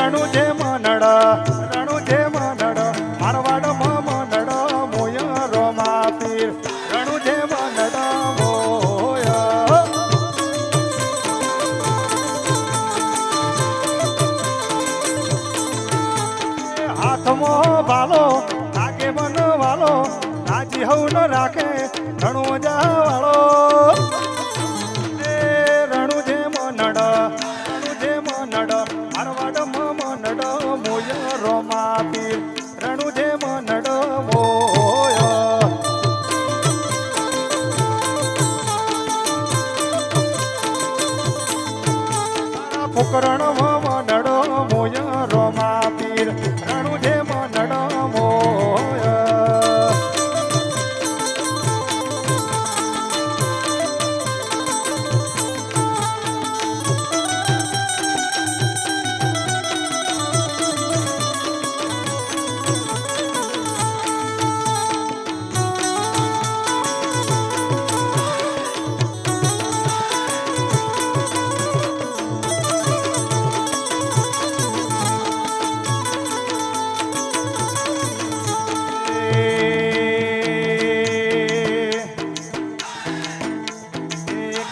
રણુ જે મનડ રણુ જે મનડ મારવાડ મનડ મોય રોમા પીર રણુ જે મનડ મોય હાથમાં ભાલો લાગે બનવાલો રાજી હવ ન રાખે રણુ જાવાળો રણુ જે મનડ મારવાડ મનડ મોય રોમા પીર રણુ જે મનડ મોય ફુકરણ મનડ મોય રોમા પીર રણુ જે મનડ મોય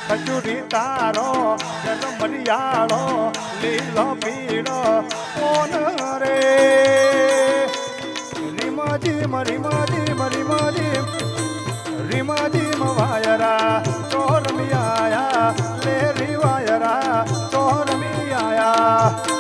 ખજૂરી તારો જલ મરિયાળો લીલો પીળો કોન રે રીમાજી રીમાજી વાયરા ચોરમી આયા લે રીવાયરા ચોરમી આયા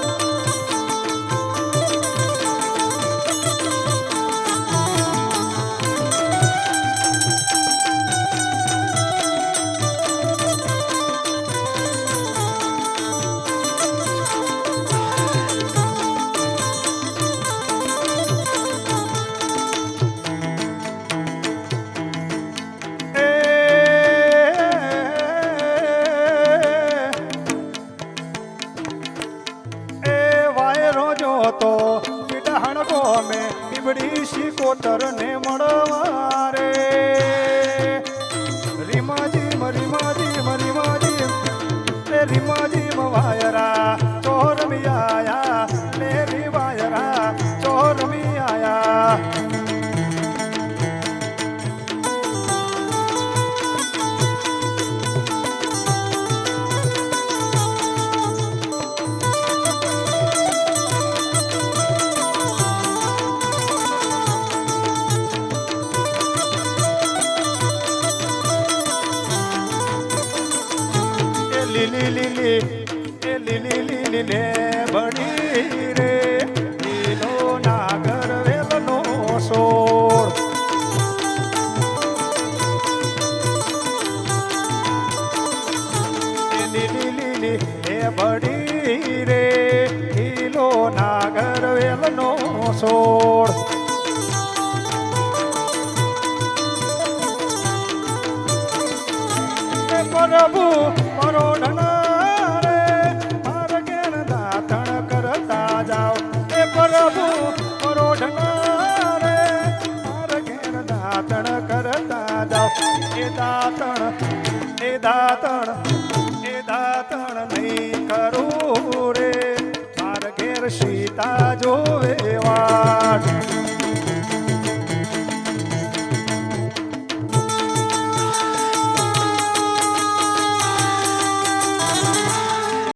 તો પીડાહણ ગોમે પીબડી શીકોતર ને મળવારે રીમાજી વાયરા ચોરમી આયા લે રી વાયરા ચોરમી આયા લીલી લે બડી રે લીલો નાગર વેલનો સોળ લીલી લે બડી રે લીલો નાગર વેલનો સોળ પ્રભુ પરોઢના રે માર ઘેર દાતણ કરતા જાઓ એ પ્રભુ પરોઢના રે માર ઘેર દાતણ કરતા જાઓ એ દાતણ નહીં કરું રે માર ઘેર સીતા જોવે વા